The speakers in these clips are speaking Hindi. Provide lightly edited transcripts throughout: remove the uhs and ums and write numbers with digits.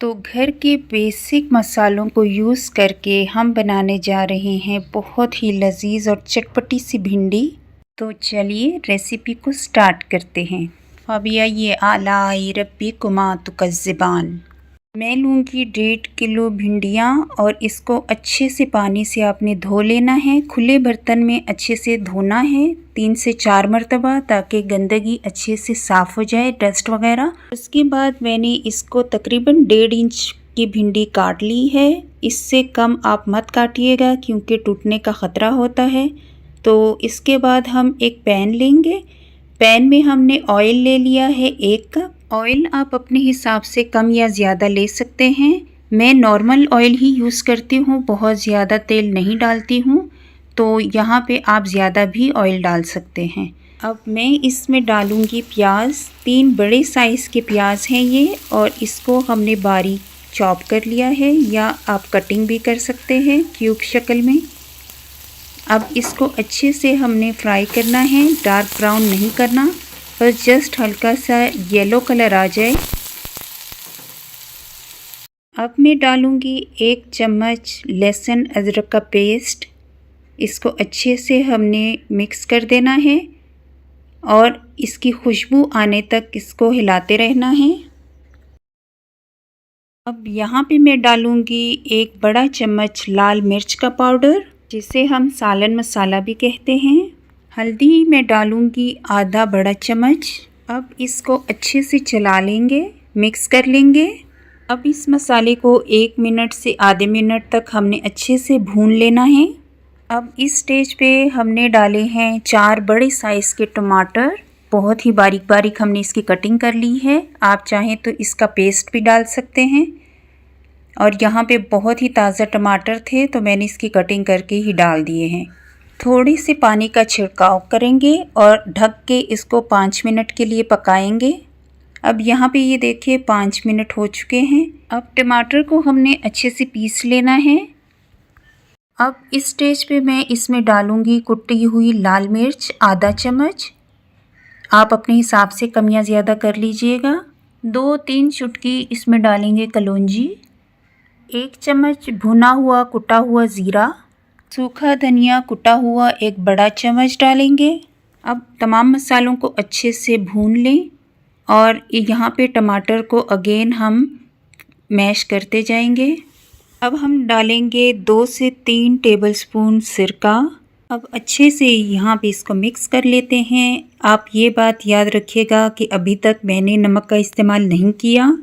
तो घर के बेसिक मसालों को यूज़ करके हम बनाने जा रहे हैं बहुत ही लजीज और चटपटी सी भिंडी। तो चलिए रेसिपी को स्टार्ट करते हैं। फाबिया ये आला रब्बी कुमा तुकज़्ज़िबान। मैं लूँगी 1.5 किलो भिंडियाँ और इसको अच्छे से पानी से आपने धो लेना है। खुले बर्तन में अच्छे से धोना है 3 से 4 मरतबा, ताकि गंदगी अच्छे से साफ़ हो जाए, डस्ट वगैरह। उसके बाद मैंने इसको तकरीबन 1.5 इंच की भिंडी काट ली है। इससे कम आप मत काटिएगा क्योंकि टूटने का ख़तरा होता है। तो इसके बाद हम एक पैन लेंगे। पैन में हमने ऑयल ले लिया है 1 कप। ऑयल आप अपने हिसाब से कम या ज़्यादा ले सकते हैं। मैं नॉर्मल ऑयल ही यूज़ करती हूँ, बहुत ज़्यादा तेल नहीं डालती हूँ। तो यहाँ पे आप ज़्यादा भी ऑयल डाल सकते हैं। अब मैं इसमें डालूँगी प्याज। 3 बड़े साइज़ के प्याज हैं ये, और इसको हमने बारीक चॉप कर लिया है, या आप कटिंग भी कर सकते हैं क्यूब शक्ल में। अब इसको अच्छे से हमने फ्राई करना है, डार्क ब्राउन नहीं करना, बस जस्ट हल्का सा येलो कलर आ जाए। अब मैं डालूँगी 1 चम्मच लहसुन अदरक का पेस्ट। इसको अच्छे से हमने मिक्स कर देना है और इसकी खुशबू आने तक इसको हिलाते रहना है। अब यहाँ पे मैं डालूँगी 1 बड़ा चम्मच लाल मिर्च का पाउडर, जिसे हम सालन मसाला भी कहते हैं। हल्दी मैं डालूँगी आधा बड़ा चम्मच। अब इसको अच्छे से चला लेंगे, मिक्स कर लेंगे। अब इस मसाले को 1 मिनट से आधे मिनट तक हमने अच्छे से भून लेना है। अब इस स्टेज पे हमने डाले हैं 4 बड़े साइज़ के टमाटर। बहुत ही बारीक बारीक हमने इसकी कटिंग कर ली है। आप चाहें तो इसका पेस्ट भी डाल सकते हैं। और यहाँ पे बहुत ही ताज़ा टमाटर थे तो मैंने इसकी कटिंग करके ही डाल दिए हैं। थोड़ी सी पानी का छिड़काव करेंगे और ढक के इसको 5 मिनट के लिए पकाएंगे। अब यहाँ पे ये देखिए 5 मिनट हो चुके हैं। अब टमाटर को हमने अच्छे से पीस लेना है। अब इस स्टेज पे मैं इसमें डालूँगी कुटी हुई लाल मिर्च आधा चम्मच। आप अपने हिसाब से कम या ज़्यादा कर लीजिएगा। 2-3 चुटकी इसमें डालेंगे कलौंजी। 1 चम्मच भुना हुआ कुटा हुआ ज़ीरा। सूखा धनिया कुटा हुआ 1 बड़ा चम्मच डालेंगे। अब तमाम मसालों को अच्छे से भून लें और यहाँ पे टमाटर को अगेन हम मैश करते जाएंगे। अब हम डालेंगे 2 से 3 टेबलस्पून सिरका। अब अच्छे से यहाँ पे इसको मिक्स कर लेते हैं। आप ये बात याद रखिएगा कि अभी तक मैंने नमक का इस्तेमाल नहीं किया।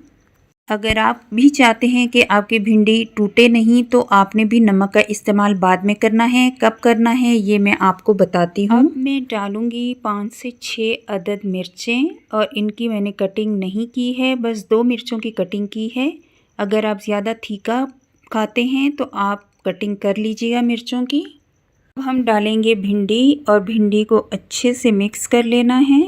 अगर आप भी चाहते हैं कि आपकी भिंडी टूटे नहीं तो आपने भी नमक का इस्तेमाल बाद में करना है। कब करना है ये मैं आपको बताती हूँ। अब मैं डालूँगी 5 से 6 अदद मिर्चें, और इनकी मैंने कटिंग नहीं की है, बस 2 मिर्चों की कटिंग की है। अगर आप ज़्यादा तीखा खाते हैं तो आप कटिंग कर लीजिएगा मिर्चों की। अब हम डालेंगे भिंडी और भिंडी को अच्छे से मिक्स कर लेना है।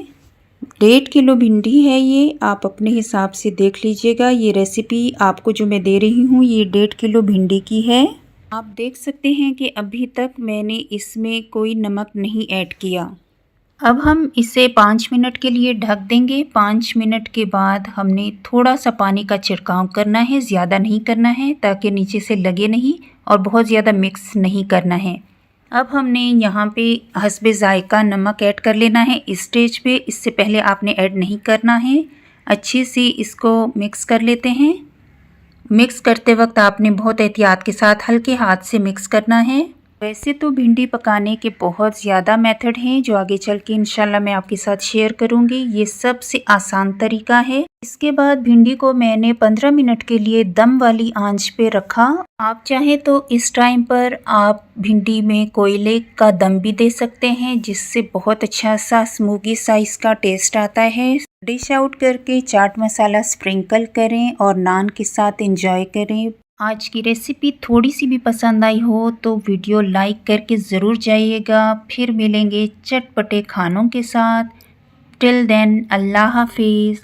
1.5 किलो भिंडी है ये, आप अपने हिसाब से देख लीजिएगा। ये रेसिपी आपको जो मैं दे रही हूँ ये 1.5 किलो भिंडी की है। आप देख सकते हैं कि अभी तक मैंने इसमें कोई नमक नहीं ऐड किया। अब हम इसे 5 मिनट के लिए ढक देंगे। 5 मिनट के बाद हमने थोड़ा सा पानी का छिड़काव करना है, ज़्यादा नहीं करना है ताकि नीचे से लगे नहीं, और बहुत ज़्यादा मिक्स नहीं करना है। अब हमने यहाँ पे हस्बे ज़ायका नमक ऐड कर लेना है इस स्टेज पे। इससे पहले आपने ऐड नहीं करना है। अच्छे से इसको मिक्स कर लेते हैं। मिक्स करते वक्त आपने बहुत एहतियात के साथ हल्के हाथ से मिक्स करना है। वैसे तो भिंडी पकाने के बहुत ज़्यादा मेथड हैं जो आगे चल के इंशाल्लाह मैं आपके साथ शेयर करूंगी। ये सबसे आसान तरीका है। इसके बाद भिंडी को मैंने 15 मिनट के लिए दम वाली आंच पे रखा। आप चाहे तो इस टाइम पर आप भिंडी में कोयले का दम भी दे सकते हैं, जिससे बहुत अच्छा सा स्मोकी सा इसका टेस्ट आता है। डिश आउट करके चाट मसाला स्प्रिंकल करें और नान के साथ एंजॉय करें। आज की रेसिपी थोड़ी सी भी पसंद आई हो तो वीडियो लाइक करके ज़रूर जाइएगा। फिर मिलेंगे चटपटे खानों के साथ। टिल देन अल्लाह हाफिज़।